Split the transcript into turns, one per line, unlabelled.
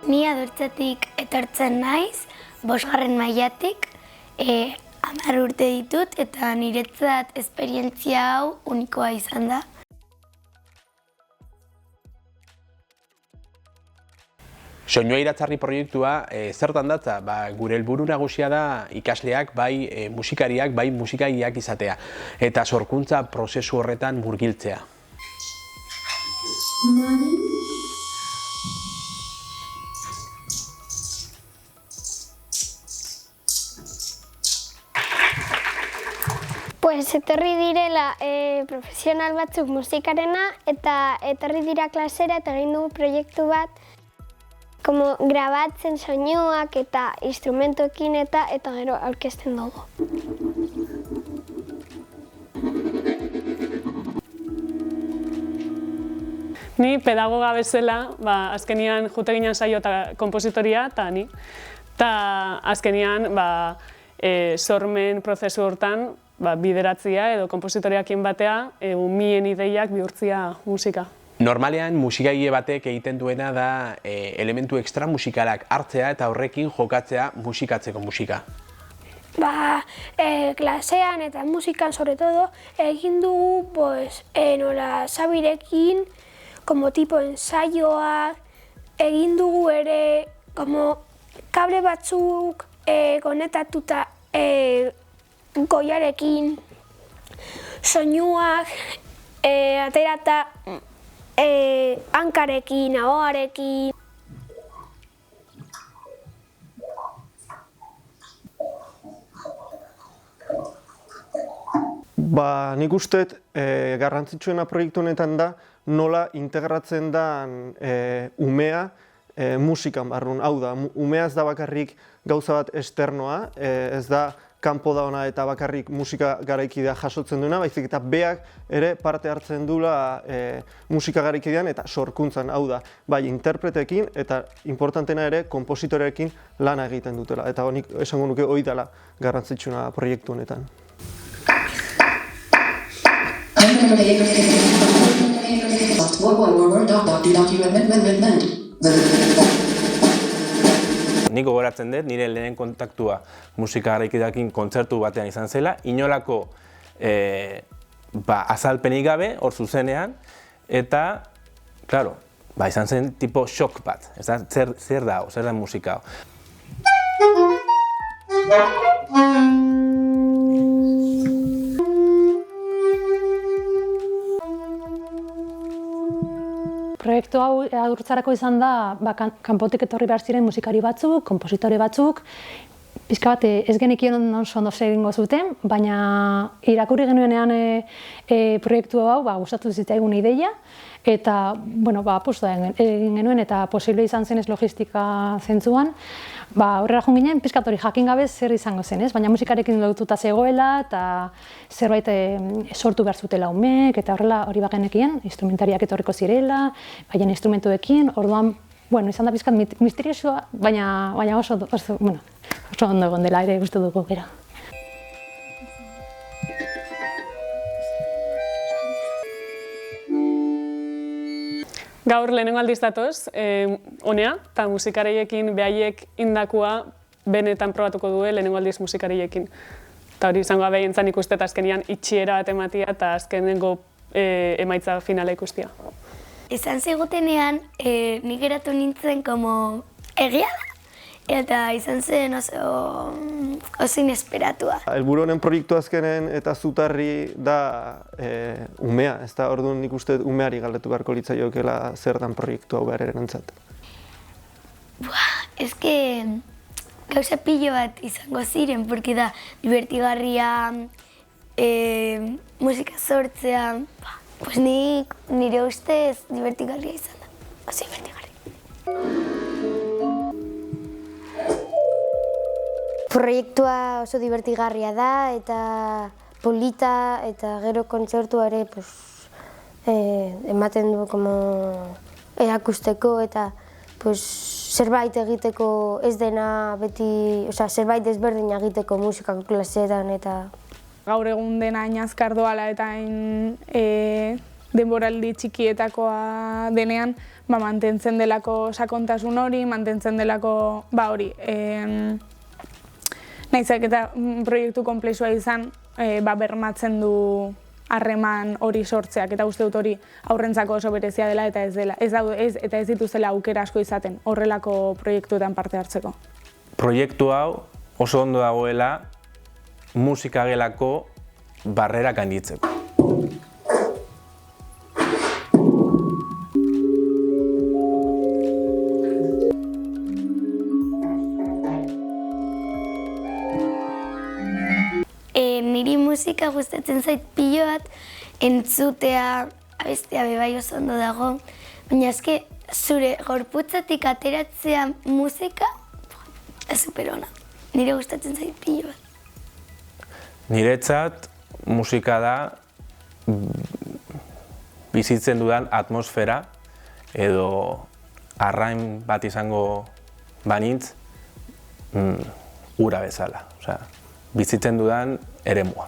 Ni Adurtzatik etortzen naiz, 5. mailatik, 10 urte ditut eta niretzat esperientzia hau unikoa izan da.
Soinua iratzarri proiektua zertan datza? Gure helburu nagusia da ikasleak, bai musikariak, bai musikagaileak izatea, eta sorkuntza prozesu horretan murgiltzea.
Etorri direla profesional batzuk musikarena eta etorri dira klasera eta egin dugu proiektu bat grabatzen soinuak eta instrumentuekin eta gero aurkezten dugu.
Ni pedagoga bezala, azkenian jute ginen saio eta konpositoria eta ni. Eta azkenian sormen prozesu hortan bideratzia edo konpositoriakin batea mien ideiak bihurtzia musika.
Normalean musikagile batek egiten duena da elementu ekstra musikalak hartzea eta horrekin jokatzea musikatzeko musika.
Klasean eta musikan, sobre todo, egin dugu nola Xabirekin, tipo ensaioak, egin dugu ere kable batzuk konektatuta goiarekin, soinuak aterata hankarekin, ahoarekin.
Nik uste garrantzitsuena proiektu honetan da nola integratzen den umea musikan barrun. Hau da, umea ez da bakarrik gauza bat esternoa, ez da kanpo da ona eta bakarrik musika garaikidea jasotzen duena, baizik eta beak ere parte hartzen duela musika garaikidean eta sorkuntzan, hau da, bai interpretekin eta importantena ere konpositoreekin lana egiten dutela. Eta honik esango nuke hori dela garrantzitsuna proiektu honetan.
Nik gogoratzen dut, nire lehen kontaktua musika garaikideekin kontzertu batean izan zela, inolako azalpenik gabe, hor zuzenean, eta, klaro, izan zen tipo shock bat, zer da musika hau.
Proiektu hau Adurtzarako izan da, kanpotik etorri behar ziren musikari batzuk, konpositore batzuk, pixka bat ez genekien ondo egingo zuten, baina irakurri genuenean proiektu hau gustatu zitzaigun ideia, eta apostoa egin genuen eta posible izan zen ez logistika zentzuan, horrela joan ginen pixka hori jakin gabe zer izango zen, baina musikarekin lotuta zegoela eta zerbait sortu behar zutela umeek eta horrela hori bagenekien, instrumentariak etorriko zirela, baina instrumentuekin, orduan, izan da pixkat misteriosua, baina oso ondo egon dela ere gustu dugu gero.
Gaur lehenengo aldiz datoz, honea, eta musikareiekin behaiek indakua benetan probatuko due lehenengo aldiz musikareiekin. Eta hori izango behin zan ikustet azkenian itxiera bat ematia eta azkenengo emaitza finala ikustia.
Izan zigutenean, nik geratu nintzen egia da. Eta izan zen oso inesperatua.
Helburu honen proiektu azkenen eta zutarri da umea, ez da orduan nik uste umeari galdetu beharko litzaiokeela zer dan proiektu hau behar erantzat.
Ez que gauza pilo bat izango ziren, porque da divertigarria musika sortzea, nik nire ustez divertigarria izan da, oso divertigarria.
Proiektua oso divertigarria da eta polita eta gero kontzertua ere ematen du erakusteko eta zerbait egiteko ez dena beti, zerbait ezberdin egiteko musikako klaseetan eta...
Gaur egun dena hain azkar doala eta hain denboraldi txikietakoa denean, mantentzen delako sakontasun hori, mantentzen delako, hori, naizak eta proiektu konplexua izan, bermatzen du harreman hori sortzeak, eta uste dut hori aurrentzako oso berezia dela eta ez dituzela aukera asko izaten horrelako proiektuetan parte hartzeko.
Proiektu hau oso ondo dagoela musika gelako barrerak gainditzeko.
Niri musika gustatzen zait pilo bat, entzutea, abestea bai oso ondo dago, baina eske zure gorputzatik ateratzea musika, super ona. Nire gustatzen zait pilo bat.
Niretzat musika da bizitzen dudan atmosfera edo arrain bat izango banintz ura bezala. Bizitzen dudan eremua.